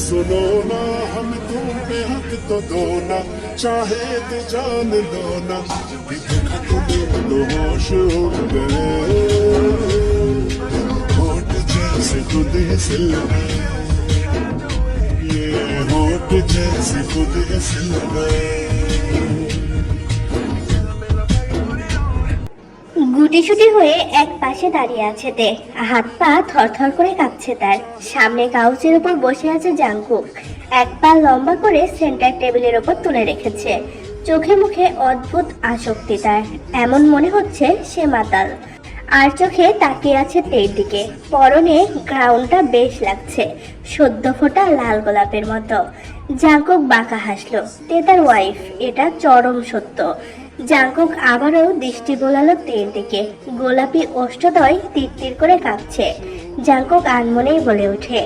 सुनो ना हम तुम पे हक तो दो ना, चाहे तो जान लो ना, देखा तुम्हें तो होश उड़ गए, होठ जैसे खुद ही सिल गए, ये होठ जैसे खुद ही सिल गए। গুটিসুটি হয়ে এক পাশে দাঁড়িয়ে আছে তে, হাত পা থরথর করে কাঁপছে তার। সামনে কাউচের উপর বসে আছে জাংকুক, এক পা লম্বা করে সেন্টার টেবিলের উপর তুলে রেখেছে। চোখে মুখে অদ্ভুত আসক্তি তার, এমন মনে হচ্ছে সে মাতাল। আর চোখে তাকিয়ে আছে তের দিকে। পরনে গ্রাউন্ডটা বেশ লাগছে, সদ্য ফোটা লাল গোলাপের মতো। জাংকুক বাঁকা হাসলো, তে তার ওয়াইফ, এটা চরম সত্য। জাংকুক আবারও দৃষ্টি বোলালো তের দিকে, গোলাপি ওষ্ঠদ্বয় তীর করে কাঁপছে। জাংকুক আনমনেই বলে ওঠে,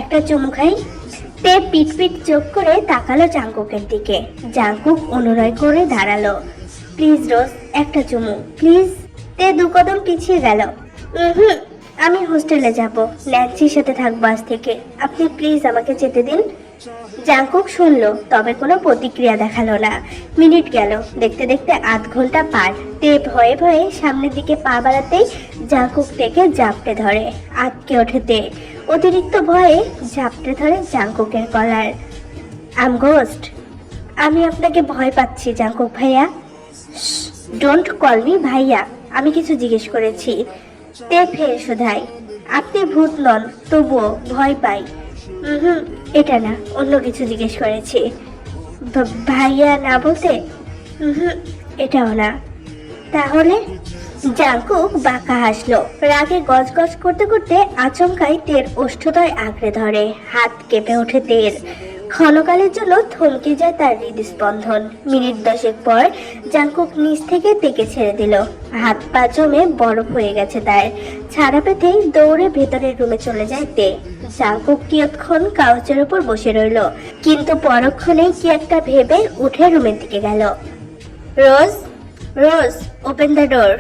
একটা চুমু খাই। তে পিট পিট চোখ করে তাকালো জাংকুকের দিকে। জাংকুক অনুনয় করে দাঁড়ালো, প্লিজ রোজ, একটা চুমু প্লিজ। তে দু কদম পিছিয়ে গেল। আমি হোস্টেলে যাব, ন্যান্সির সাথে থাকবো আজ থেকে, আপনি প্লিজ আমাকে যেতে দিন। জাংকুক শুনলো, তবে কোনো প্রতিক্রিয়া দেখালো না। মিনিট গেল, দেখতে দেখতে আধ ঘন্টা পার। তে ভয়ে ভয়ে সামনের দিকে পা বাড়াতেই জাংকুক থেকে ঝাপটে ধরে। আটকে ওঠে তে, অতিরিক্ত ভয়ে ঝাপটে ধরে জাংকুকের কলার। আম গোস্ট, আমি আপনাকে ভয় পাচ্ছি জাংকুক ভাইয়া। ডোন্ট কল মি ভাইয়া, আমি কিছু জিজ্ঞেস করেছি। তে ফের শোধায়, আপনি ভূত নন, তবুও ভয় পাই। এটা না, অন্য কিছু জিজ্ঞেস করেছি। ভাইয়া না বলতে? এটাও না। তাহলে? জাংকুক বাঁকা হাসলো, রাগে গজগজ করতে করতে আচমকাই তের ওষ্ঠদ্বয় আঁকড়ে ধরে। হাত কেঁপে ওঠে তের, ক্ষণকালের জন্য থমকে যায় তার হৃদস্পন্দন। মিনিট 10 পর জাংকুক নিচ থেকে তেকে ছেড়ে দিল। হাত পা জমে বরফ হয়ে গেছে তার। ছাড়া পেতেই দৌড়ে ভেতরের রুমে চলে যায় তে। জাংকুক কিয়ৎক্ষণ কাউচের উপর বসে রইল, কিন্তু পরক্ষণেই কি একটা ভেবে উঠে রুমের দিকে গেল। রোজ, রোজ, ওপেন দ্য ডোর।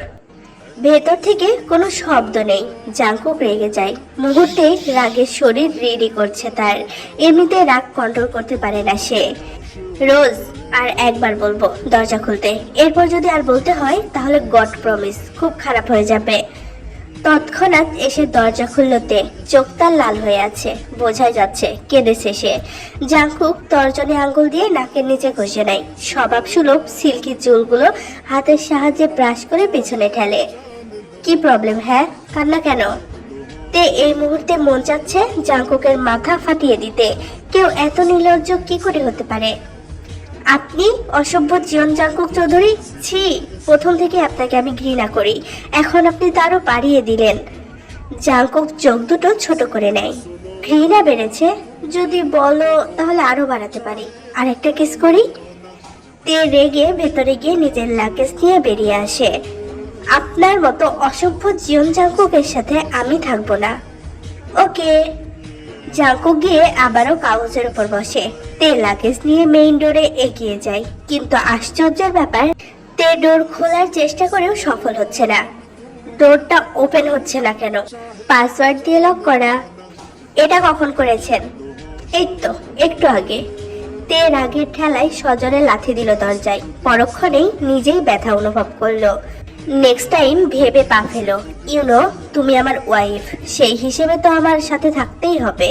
ভেতর থেকে কোনো শব্দ নেই। জাংকুক রেগে যায়, মুহূর্তে রাগের শরীর রেডি করছে তার। এমনিতে রাগ কন্ট্রোল করতে পারে না সে। রোজ, আর একবার বলবো দরজা খুলতে, এরপর যদি আর বলতে হয় তাহলে গড প্রমিস খুব খারাপ হয়ে যাবে। তৎক্ষণাৎ এসে দরজা খুলতে, চোখ তার লাল হয়ে আছে, বোঝাই যাচ্ছে কেঁদেছে সে। জাংকুক তর্জনী আঙ্গুল দিয়ে নাকের নিচে ঘষে নেয়। স্বভাব সুলভ সিল্কি চুলগুলো হাতের সাহায্যে ব্রাশ করে পেছনে ঠেলে। কি প্রবলেম? হ্যাঁ, কান্না কেন? তে এই মুহূর্তে মন চাচ্ছে জাংকুকের মাথা ফাটিয়ে দিতে। কেউ এত নির্লজ্জ কি করে হতে পারে? আপনি অসভ্য জীবন জাংকুক চৌধুরী, ছি, প্রথম থেকে আপনাকে আমি ঘৃণা করি, এখন আপনি তারও বাড়িয়ে দিলেন। জাংকুক চোখ দুটো ছোট করে নেয়। ঘৃণা বেড়েছে? যদি বলো তাহলে আরো বাড়াতে পারি, আর একটা কিস করি। তে রেগে ভেতরে গিয়ে নিজের লাগেজ নিয়ে বেরিয়ে আসে। আপনার মতো অসভ্য জীবন জাংকুকের সাথে আমি থাকবো না। ওকে। জাংকুক গিয়ে আবারও কাগজের উপর বসে। তে লাগেজ নিয়ে মেইন ডোরে এগিয়ে যায়, কিন্তু আশ্চর্যের ব্যাপার, তে ডোর খোলার চেষ্টা করেও সফল হচ্ছে না। ডোরটা ওপেন হচ্ছে না কেন? পাসওয়ার্ড দিয়ে লক করা। এটা কখন করেছেন? এই তো একটু আগে। তে রাগের ঠেলায় সজোরে লাথি দিল দরজায়। পরক্ষণেই নিজেই ব্যথা অনুভব করলো। নেক্সট টাইম ভেবে পা ফেলো। ইউনো, তুমি আমার ওয়াইফ, সেই হিসেবে তো আমার সাথে থাকতেই হবে।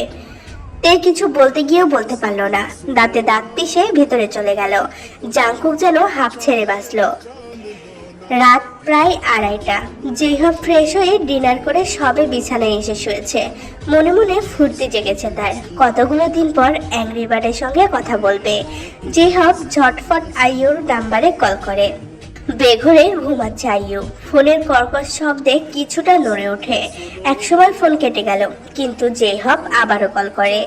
তে কিছু বলতে গিয়েও বলতে পারলো না, দাঁতে দাঁত পিষে ভিতরে চলে গেল। জাংকুক যেন হাঁপ ছেড়ে বাঁচলো। রাত প্রায় 2:30। যেহব ফ্রেশ হয়ে ডিনার করে সবে বিছানায় এসে শুয়েছে। মনে মনে ফুর্তি জেগেছে তার, কতগুলো দিন পর অ্যাংরি বার্ডের সঙ্গে কথা বলবে। যেহব ঝটফট আইয়ুর নাম্বারে কল করে। বেঘরে ঘুমাচ্ছে আইয়ু। ফোনের কর্কশ শব্দে কিছুটা নড়ে ওঠে। একসময় ফোন কেটে গেল, কিন্তু যেহব আবারও কল করে।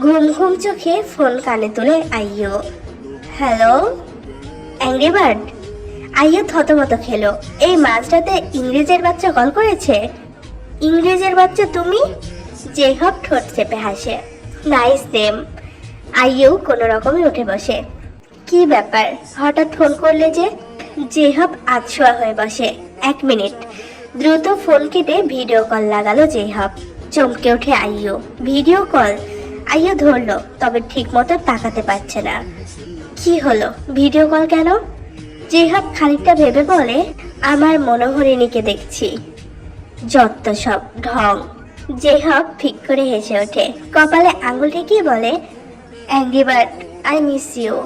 ঘুম ঘুম চোখে ফোন কানে তুলে আইয়ু। Hello, angry bird? আইয়ু থতমত খেলো। এই মাঝরাতে ইংরেজের বাচ্চা কল করেছে? ইংরেজের বাচ্চা তুমি? যেহব ঠোঁট চেপে হাসে। Nice name. আইয়ু কোনো রকমে উঠে বসে। কি ব্যাপার, হঠাৎ ফোন করলে যে? জেহাব আতশোয়া হয়ে বসে। 1 মিনিট। দ্রুত ফোন কেটে ভিডিও কল লাগালো জেহাব। চমকে ওঠে আইয়ু। Video call? আইয়ু ধরলো, তবে ঠিক মতো তাকাতে পারছে না। কি হলো, ভিডিও কল কেন? জেহাব খানিকটা ভেবে বলে, আমার মনোহরিণীকে দেখছি। যত সব ঢং। জেহাব ঠিক করে হেসে ওঠে, কপালে আঙুল ঠেকিয়ে বলে, angry bird, I miss you.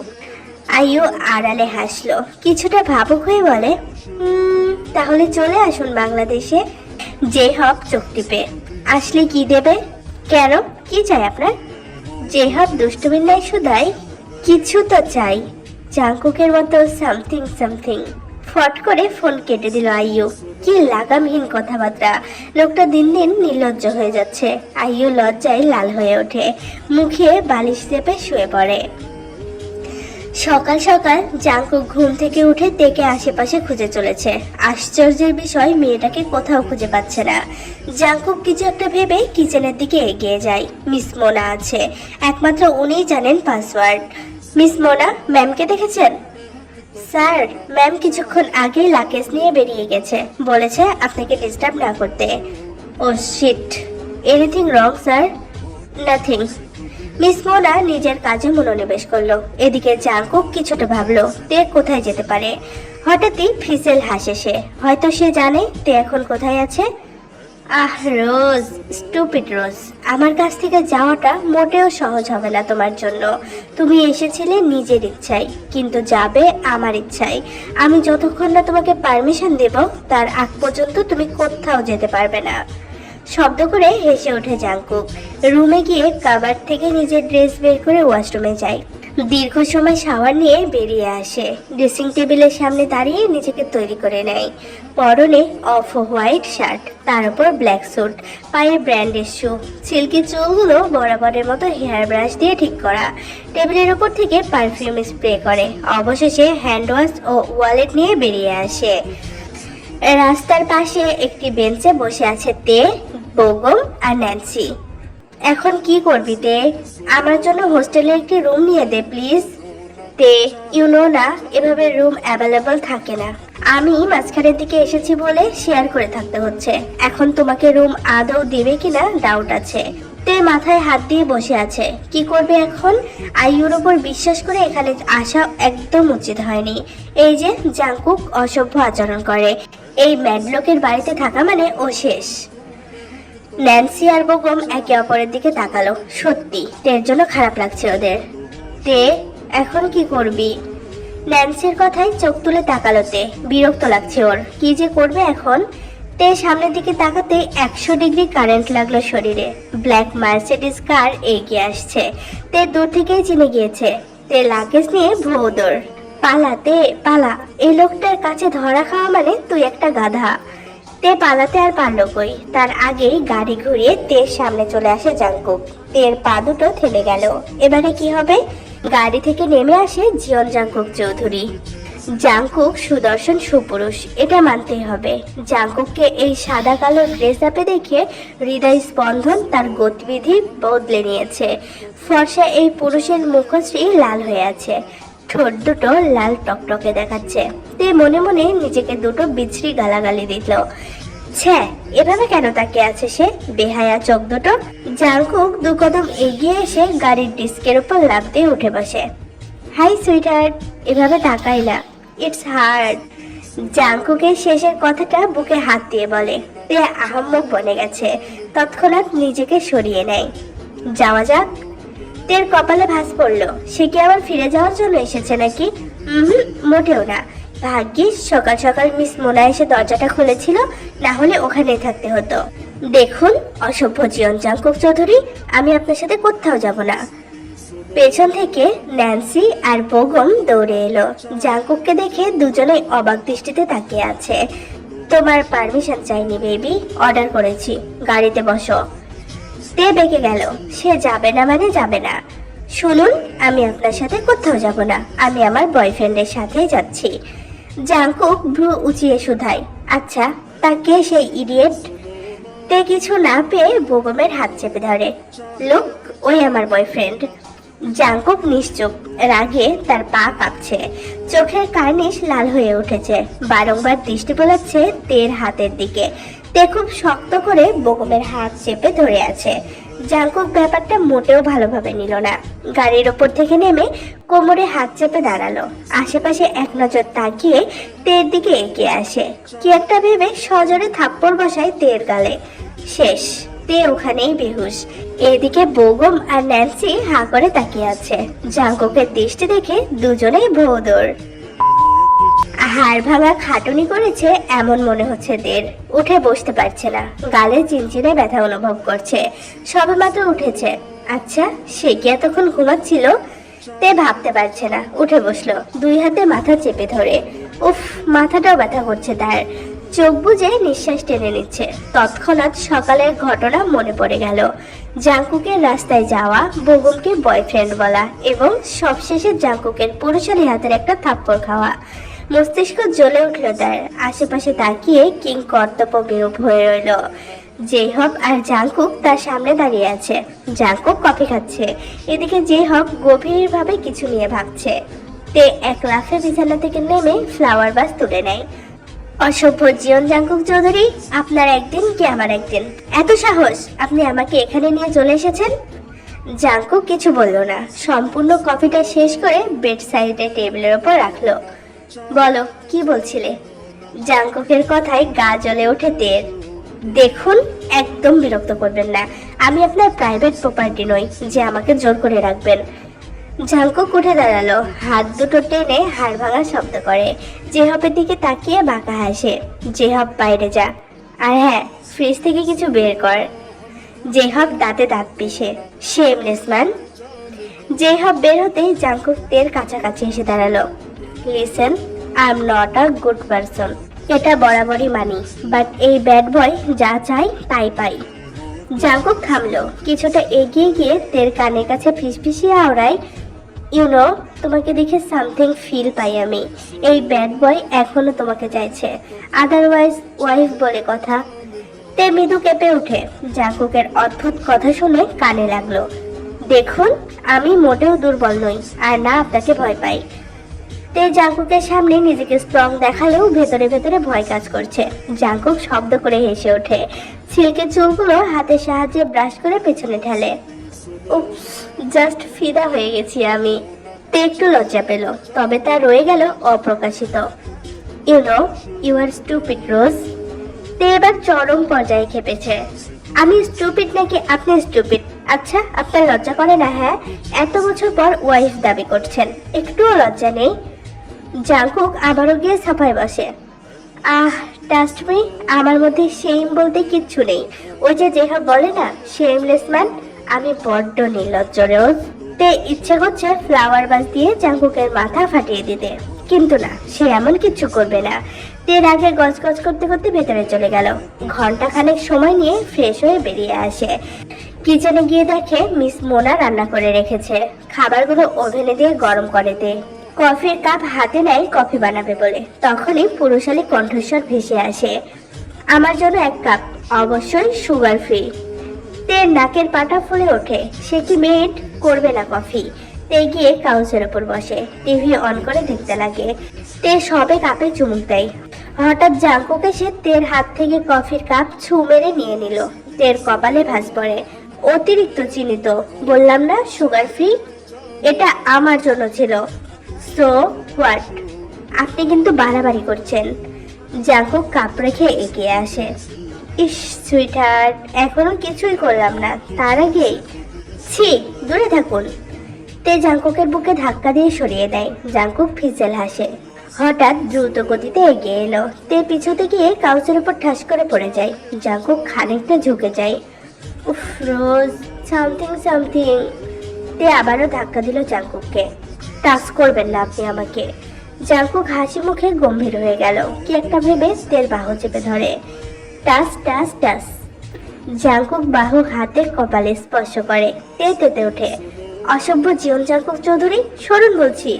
আইয়ু আড়ালে হাসলো, কিছুটা ভাবুক হয়ে বলে, তাহলে চলে আসুন বাংলাদেশে। জেহাব চোখ টিপে, আসলে কি দেবে? কেন, কি চাই আপনার? জেহাব দুষ্টুমিন্নায় শুধাই, কিছু তো চাই, জাংকুকের মতো সামথিং সামথিং। ফট করে ফোন কেটে দিল আইয়ু। কি লাগামহীন কথাবার্তা, লোকটা দিন দিন নির্লজ্জ হয়ে যাচ্ছে। আইয়ু লজ্জায় লাল হয়ে ওঠে, মুখে বালিশ চেপে শুয়ে পড়ে। সকাল সকাল জাংকুক ঘুম থেকে উঠে তেকে আশেপাশে খুঁজে চলেছে। আশ্চর্যের বিষয়, মেয়েটাকে কোথাও খুঁজে পাচ্ছে না। জাংকুক কিছু একটা ভেবে কিচেনের দিকে এগিয়ে যায়। মিস মোনা আছে, একমাত্র উনিই জানেন পাসওয়ার্ড। মিস মোনা, ম্যামকে দেখেছেন? স্যার, ম্যাম কিছুক্ষণ আগেই লাকেজ নিয়ে বেরিয়ে গেছে, বলেছে আপনাকে ডিস্টার্ব না করতে। Oh shit, anything wrong sir? Nothing. Miss Mona নিজের কাজে মনোনিবেশ করলো। এদিকে জাংকুক কিছুটা ভাবলো তে কোথায় যেতে পারে। হঠাৎই ফিসেল হাসে সে, হয়তো সে জানে তে এখন কোথায় আছে। আহ রোজ, স্টুপিড রোজ, আমার কাছ থেকে যাওয়াটা মোটেও সহজ হবে না তোমার জন্য। তুমি এসেছিলে নিজের ইচ্ছায়, কিন্তু যাবে আমার ইচ্ছায়। আমি যতক্ষণ না তোমাকে পারমিশন দেব, তার আগ পর্যন্ত তুমি কোথাও যেতে পারবে না। শব্দ করে হেসে ওঠে জাংকুক। রুমে গিয়ে কাবার্ড থেকে নিজের ড্রেস বের করে ওয়াশরুমে যায়। দীর্ঘ সময় শাওয়ার নিয়ে বেরিয়ে আসে। ড্রেসিং টেবিলের সামনে দাঁড়িয়ে নিজেকে তৈরি করে নেয়। পরনে অফ হোয়াইট শার্ট, তার উপর ব্ল্যাক স্যুট, পায়ে ব্র্যান্ডের শু, সিল্কি চুলগুলো বরাবরের মতো হেয়ার ব্রাশ দিয়ে ঠিক করা। টেবিলের উপর থেকে পারফিউম স্প্রে করে। অবশেষে হ্যান্ড ওয়াশ ও ওয়ালেট নিয়ে বেরিয়ে আসে। রাস্তার পাশে একটি বেঞ্চে বসে আছে তে, বেগম আর ন্যান্সি। এখন কি করবি তে? আমার জন্য হোস্টেলে একটি রুম নিয়ে দে প্লিজ। তে, ইউ নো না, এভাবে রুম অ্যাভেলেবল থাকে না। আমি মাঝখানের দিকে এসেছি বলে শেয়ার করে থাকতে হচ্ছে। এখন তোমাকে রুম আদৌ দিবে কিনা ডাউট আছে। তে মাথায় হাত দিয়ে বসে আছে। কি করবে এখন? আইয়ুর ওপর বিশ্বাস করে এখানে আসা একদম উচিত হয়নি। এই যে জাংকুক অসভ্য আচরণ করে, এই ম্যাডলকের বাড়িতে থাকা মানে ও শেষ। ন্যান্সি আর বেগম একে অপরের দিকে তাকালো। সত্যি তের জন্য খারাপ লাগছে ওদের। তে, এখন কি করবি? ন্যান্সির কথায় চোখ তুলে তাকালো তে। বিরক্ত লাগছে ওর, কি যে করবে এখন। তে সামনের দিকে তাকাতে 100 ডিগ্রি কারেন্ট লাগলো শরীরে। ব্ল্যাক মার্সিডিজ কার এগিয়ে আসছে। তে দূর থেকেই চিনে গিয়েছে। তে লাগেজ নিয়ে ভৌদর। পালা তে, পালা, এই লোকটার কাছে ধরা খাওয়া মানে তুই একটা গাধা। তে পালাতে আর পারলো কই, তার আগেই গাড়ি ঘুরিয়ে তের সামনে চলে আসে জাংকুক। তের পা দুটো থেমে গেল। এবারে কি হবে? গাড়ি থেকে নেমে আসে জিয়ন জাংকুক চৌধুরী। জাংকুক সুদর্শন সুপুরুষ, এটা মানতেই হবে। জাংকুককে এই সাদা কালো ড্রেস আপে দেখে হৃদয় স্পন্দন তার গতিবিধি বদলে নিয়েছে। ফর্সা এই পুরুষের মুখশ্রী লাল হয়ে আছে, ঠোঁট দুটো লাল টকটকে দেখাচ্ছে। তে মনে মনে নিজেকে দুটো বিছড়ি গালাগালি দিল। ছ্যা, এভাবে কেন তাকিয়ে আছে সে, বেহায়া চোখ দুটো। জাংকুক 2 কদম এগিয়ে এসে গাড়ির ডিস্কের উপর লাফ দিয়ে উঠে বসে। হাই সুইটহার্ট, এভাবে তাকাই না, ইটস হার্ড। জাংকুকের শেষের কথাটা বুকে হাত দিয়ে বলে। তে আহাম্মক বনে গেছে, তৎক্ষণাৎ নিজেকে সরিয়ে নেয়। যাওয়া যাক। তের কপালে ভাঁজ পড়লো। সে কি আবার ফিরে যাওয়ার জন্য এসেছে নাকি? মোটেও না। ভাগ্যিস সকাল সকাল মিস মোনা এসে দরজাটা খুলেছিল, না হলে ওখানেই থাকতে হতো। দেখুন অসভ্য জিয়ন জাংকুক চৌধুরী, আমি আপনার সাথে কোথাও যাব না। পেছন থেকে ন্যান্সি আর বেগম দৌড়ে এলো। জাংকুককে দেখে দুজনেই অবাক দৃষ্টিতে তাকিয়ে আছে। তোমার পারমিশন চাইনি বেবি, অর্ডার করেছি, গাড়িতে বসো। তে বেঁকে গেল, সে যাবে না মানে যাবে না। শুনুন, আমি আপনার সাথে কোথাও যাব না, আমি আমার বয়ফ্রেন্ডের সাথে যাচ্ছি। জাংকুক ভ্রু উঁচিয়ে শুধায়, আচ্ছা তা কে সেই ইডিয়েট? তে কিছু না পেয়ে বেগমের হাত চেপে ধরে। লুক, ওই আমার বয়ফ্রেন্ড। জাংকুক নিশ্চুপ, রাগে তার পা কাঁপছে, চোখের কার্নিশ লাল হয়ে উঠেছে, বারংবার দৃষ্টি বোলাচ্ছে তের হাতের দিকে। তে খুব শক্ত করে বোগমের হাত চেপে ধরে আছে। জাংকুক ব্যাপারটা মোটেও ভালোভাবে নিল না। গাড়ির ওপর থেকে নেমে কোমরে হাত চেপে দাঁড়ালো, আশেপাশে এক নজর তাকিয়ে তের দিকে এগিয়ে আসে। কি একটা ভেবে সজোরে থাপ্পড় বসায় তের গালে। শেষ, তে ওখানেই বেহুশ। এদিকে বোগম আর ন্যান্সি হা করে তাকিয়ে আছে। জাংকুকের দৃষ্টি দেখে দুজনেই ভৌদর। হাড় ভাঙা খাটুনি করেছে এমন মনে হচ্ছে দের। উঠে বসতে পারছে না, গালে চিনচিনে ব্যথা অনুভব করছে। সবেমাত্র উঠেছে। আচ্ছা, সে কি এতক্ষণ ঘুমাচ্ছিল? তে ভাবতে পারছে না, উঠে বসলো, দুই হাতে মাথা চেপে ধরে। উফ, মাথাটাও ব্যথা করছে তার। চোখ বুজে নিঃশ্বাস টেনে নিচ্ছে। তৎক্ষণাৎ সকালের ঘটনা মনে পড়ে গেল। জাংকুকের রাস্তায় যাওয়া, বোগমকে বয়ফ্রেন্ড বলা এবং সবশেষে জাংকুকের পুরুষালী হাতের একটা থাপ্পড় খাওয়া। মস্তিষ্ক জ্বলে উঠল তার। আশেপাশে তাকিয়ে কিং কর্তব্য বিরূপ হয়ে রইল। জেহব আর জাংকুক তার সামনে দাঁড়িয়ে আছে। জাংকুক কফি খাচ্ছে, এদিকে জেহব গভীরভাবে কিছু নিয়ে ভাবছে। তে এক লাফে বিছানা থেকে নেমে ফ্লাওয়ার ভাস তুলে নেয়। অসভ্য জিয়ন জাংকুক চৌধুরী, আপনার একদিন কি আমার একদিন। এত সাহস, আপনি আমাকে এখানে নিয়ে চলে এসেছেন। জাংকুক কিছু বলল না, সম্পূর্ণ কফিটা শেষ করে বেড সাইডে টেবিলের ওপর রাখলো। বলো, কি বলছিলে? জাংকুকের কথায় গা জ্বলে ওঠে তের। দেখুন, একদম বিরক্ত করবেন না। আমি আপনার প্রাইভেট প্রপার্টি নই যে আমাকে জোর করে রাখবেন। জাংকুক উঠে দাঁড়ালো, হাত দুটো টেনে হাড় ভাঙা শব্দ করে। জেহবের দিকে তাকিয়ে বাঁকা হাসে। জেহব, বাইরে যা, আর হ্যাঁ, ফ্রিজ থেকে কিছু বের কর। জেহব দাঁতে দাঁত পিষে। Shameless man. জেহব বের হতেই জাংকুক তের কাছাকাছি এসে দাঁড়ালো। Listen, I am not a good person, এটা বরাবরই মানি, বাট এই ব্যাড বয় যা চাই তাই পাই। জাংকুক থামলো, কিছুটা এগিয়ে গিয়ে তের কানের কাছে ফিসফিসিয়ে আওড়ায়, ইউনো, তোমাকে দেখে সামথিং ফিল পাই আমি। এই ব্যাড বয় এখনো তোমাকে চাইছে, আদারওয়াইজ ওয়াইফ বলে কথা। তে মৃদু কেঁপে উঠে। জাংকুকের অদ্ভুত কথা শুনে কানে লাগলো। দেখুন, আমি মোটেও দুর্বল নই, আর না আপনাকে ভয় পাই। তে জাংকুকের সামনে নিজেকে স্ট্রং দেখালেও ভেতরে ভেতরে ভয় কাজ করছে। জাংকুক শব্দ করে হেসে ওঠে, সিল্কের চুলগুলো হাতের সাহায্যে ব্রাশ করে পেছনে ঠেলে। উপস, জাস্ট ফিদা হয়ে গেছি আমি। তে একটু লজ্জা পেল, তবে তা রয়ে গেল অপ্রকাশিত। You know, you are stupid Rose. তে এবার চরম পর্যায়ে খেপেছে। আমি স্টুপিড নাকি আপনি স্টুপিড? আচ্ছা, আপনার লজ্জা করে না? হ্যাঁ, এত বছর পর ওয়াইফ দাবি করছেন, একটুও লজ্জা নেই? জাংকুক আবারও গিয়ে সাফায় বসে। ট্রাস্ট মি, আমার মধ্যে শেম বলতে কিচ্ছু নেই। ওই যে যেসব বলে না, শেমলেস ম্যান। আমি বড্ড নির্লজ্জ রোজ। তে ইচ্ছে করছে ফ্লাওয়ার ভাস দিয়ে জাংকুকের মাথা ফাটিয়ে দিতে, কিন্তু না, সে এমন কিচ্ছু করবে না। তে রাগে গজগজ করতে করতে ভেতরে চলে গেল। ঘন্টা খানেক সময় নিয়ে ফ্রেশ হয়ে বেরিয়ে আসে। কিচেনে গিয়ে দেখে মিস মোনা রান্না করে রেখেছে। খাবারগুলো ওভেনে দিয়ে গরম করে দে। কফির কাপ হাতে নেয় কফি বানাবে বলে, তখনই পুরুষালী কণ্ঠস্বর ভেসে আসে, আমার জন্য এক কাপ, অবশ্যই সুগার ফ্রি। তে নাকের পাটা ফুলে ওঠে। সে কি মেড করবে না কফি? তে গিয়ে কাউচের ওপর বসে, টিভি অন করে দেখতে লাগে। তে সবে কাপে চুমুক দেয়। হঠাৎ জাংকুক এসে তের হাত থেকে কফির কাপ ছু মেরে নিয়ে নিল। তের কপালে ভাঁজ পড়ে। অতিরিক্ত চিনি তো, বললাম না সুগার ফ্রি? এটা আমার জন্য ছিল। So what? আপনি কিন্তু বাড়াবাড়ি করছেন। জাংকুক কাপ রেখে এগিয়ে আসে। ইস সুইটহার্ট, এখনো কিছুই করলাম না, তার আগেই। ছি, দূরে থাকুন। তে জাংকুকের বুকে ধাক্কা দিয়ে সরিয়ে দেয়। জাংকুক ফিসেল হাসে। হঠাৎ দ্রুত গতিতে এগিয়ে এলো। তে পিছুতে গিয়ে কাউচের উপর ঠাস করে পড়ে যায়। জাংকুক খানিকটা ঝুঁকে যায়। উফ রোজ, সামথিং সামথিং। তে আবারও ধাক্কা দিল জাংকুককে। টাচ করবেন না আপনি আমাকে। জাংকুক হাসি মুখে গম্ভীর হয়ে গেল। কি একটা ভেবে তের বাহু চেপে ধরে। Touch touch touch. জাংকুক বাহু হাতে কপালে স্পর্শ করে। তে তেতে ওঠে। অসভ্য জিয়ন জাংকুক চৌধুরী, সরুন বলছি।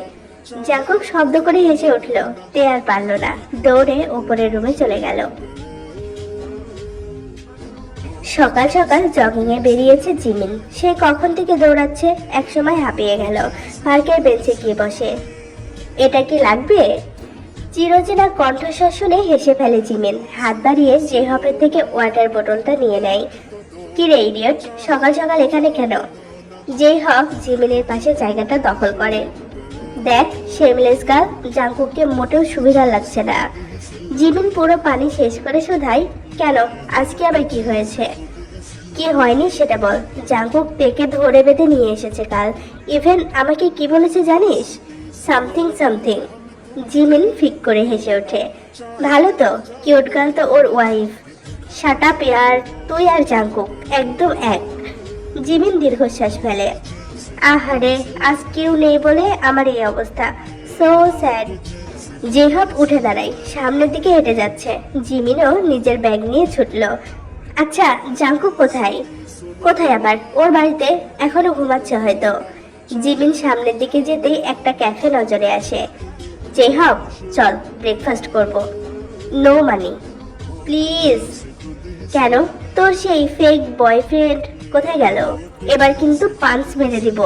জাংকুক শব্দ করে হেসে উঠল। তে আর পারল না, দৌড়ে ওপরের রুমে চলে গেল। সকাল সকাল জগিং এ বেরিয়েছে জিমিন। সে কখন থেকে দৌড়াচ্ছে, একসময় হাঁপিয়ে গেল। পার্কের বেঞ্চে গিয়ে বসে। এটা কি লাগবে? চিরচেনা কণ্ঠস্বর শুনে হেসে ফেলে জিমিন। হাত বাড়িয়ে জেহবের থেকে ওয়াটার বোতলটা নিয়ে নেয়। কি রে ইডিয়ট, সকাল সকাল এখানে কেন? জেহব জিমিনের পাশে জায়গাটা দখল করে। দেখ শেমলেস গার্ল, জাংকুককে মোটেও সুবিধা লাগছে না। জিমিন পুরো পানি শেষ করে শোধায়, কেন, আজকে আবার কি হয়েছে? কি হয়নি সেটা বল। জাংকুক তেকে ধরে বেঁধে নিয়ে এসেছে কাল। ইভেন আমাকে কি বলেছে জানিস? Something something. জিমিন ফিক করে হেসে ওঠে। ভালো তো, কিউট গার্ল তো ওর ওয়াইফ। শাট আপ ইয়ার, তুই আর জাংকুক একদম এক। জিমিন দীর্ঘশ্বাস ফেলে। আহারে, আজ কেউ নেই বলে আমার এই অবস্থা। So sad. জেহব উঠে দাঁড়ায়, সামনের দিকে হেঁটে যাচ্ছে। জিমিনও নিজের ব্যাগ নিয়ে ছুটলো। আচ্ছা, জাংকুক কোথায়? কোথায় আবার? ওর বাড়িতে, এখনো ঘুমাচ্ছে হয়তো। জিমিন সামনের দিকে যেতেই একটা ক্যাফে নজরে আসে। জেহব, চল ব্রেকফাস্ট করব। No money. প্লিজ। কেন? তোর সেই ফেক বয়ফ্রেন্ড কোথায় গেল? এবার কিন্তু পাঞ্চ মেরে দিব।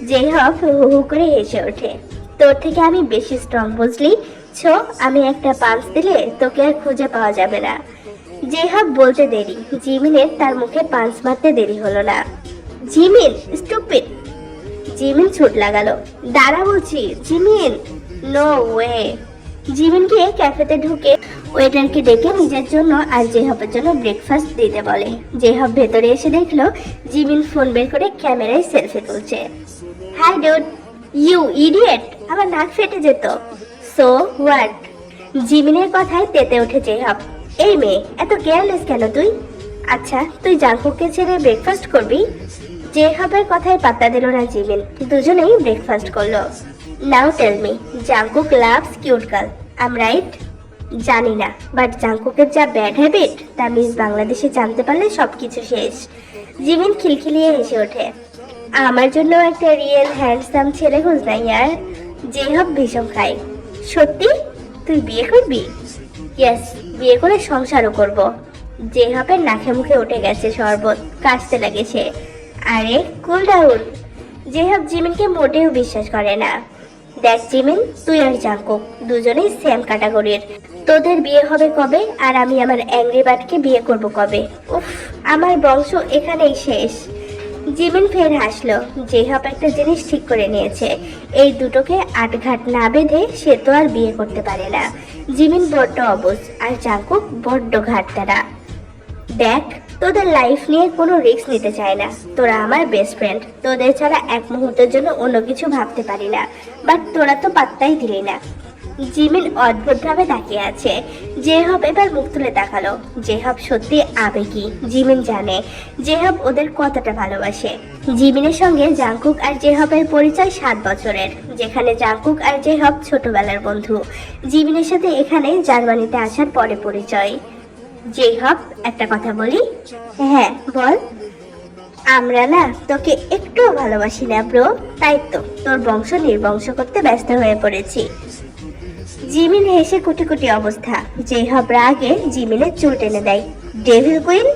জেহব হু হু করে হেসে ওঠে। তোর থেকে আমি বেশি স্ট্রং, বুঝলি? ছো, আমি একটা পাঞ্চ দিলে তোকে আর খুঁজে পাওয়া যাবে না। জেহব বলতে দেরি, জিমিনের তার মুখে পাঞ্চ মারতে দেরি হলো না। Jimin, stupid. জিমিন ছুট লাগালো। দাঁড়া বলছি, জিমিন। No way. জিমিন গিয়ে ক্যাফেতে ঢুকে ওয়েটারকে ডেকে নিজের জন্য আর জেহবের জন্য ব্রেকফাস্ট দিতে বলে। জেহব ভেতরে এসে দেখলো জিমিন ফোন বের করে ক্যামেরায় সেলফি তুলছে। হাই ডুড, ইউ ইডিয়েট, আমার নাক ফেটে যেত। So what? জিমিনের কথায় তেতে ওঠে জেহব। এই মেয়ে, এত কেয়ারলেস কেন তুই? আচ্ছা, তুই জাংকুককে ছেড়ে ব্রেকফাস্ট করবি? জেহবের কথায় পাত্তা দিল না জিমিন। দুজনেই ব্রেকফাস্ট করলো। Now tell me, Jungkook loves cute girl, am right? জানি না, বাট জাংকুকের যা ব্যাড হ্যাবিট তা মিস বাংলাদেশে জানতে পারলে সবকিছু শেষ। জিমিন খিলখিলিয়ে হেসে ওঠে। আমার জন্য একটা রিয়েল হ্যান্ডসাম ছেলে খোঁজ নাই ইয়ার। জেহব ভীষণ খায়। সত্যি? তুই বিয়ে করবি? ইয়েস, বিয়ে করে সংসারও করব। জেহবের নাকে মুখে উঠে গেছে শরবত, কাশতে লাগে সে। আরে কুল ডাউন। জেহব জিমিনকে মোটেও বিশ্বাস করে না। দেখ জিমিন, তুই আর জাংকুক দুজনেই সেম ক্যাটাগরির। তোদের বিয়ে হবে কবে, আর আমি আমার অ্যাংরি বার্ডকে বিয়ে করব কবে? উফ, আমার বংশ এখানেই শেষ। জিমিন ফের হাসলো। জেহব একটা জিনিস ঠিক করে নিয়েছে, এই দুটোকে আটঘাট না বেঁধে সে তো আর বিয়ে করতে পারে না। জিমিন বড্ড অবুঝ, আর জাংকুক বড্ড ঘাটতারা। দেখ, তোদের লাইফ নিয়ে কোনো রিস্ক নিতে চায় না। তোরা আমার বেস্ট ফ্রেন্ড, তোদের ছাড়া এক মুহূর্তের জন্য অন্য কিছু ভাবতে পারি না। বাট তোরা তো পাত্তাই দিলি না। জিমিন অদ্ভুতভাবে তাকিয়ে আছে। জেহব এবার মুখ তুলে তাকালো। জেহব সত্যি আবেগী। জিমিন জানে জেহব ওদের কতটা ভালোবাসে। জিমিনের সঙ্গে জাংকুক আর জেহবের পরিচয় 7 বছরের, যেখানে জাংকুক আর জেহব ছোটবেলার বন্ধু। জিমিনের সাথে এখানে জার্মানিতে আসার পরে পরিচয়। জেহব, একটা কথা বলি? হ্যাঁ বল। আমরা না তোকে একটুও ভালোবাসি না ব্রো, তাই তো তোর বংশ নির্বংশ করতে ব্যস্ত হয়ে পড়েছি। জিমিন হেসে কুটি কুটি অবস্থা। জেহব রাগে জিমিনের চুল টেনে দেয়। Devil queen.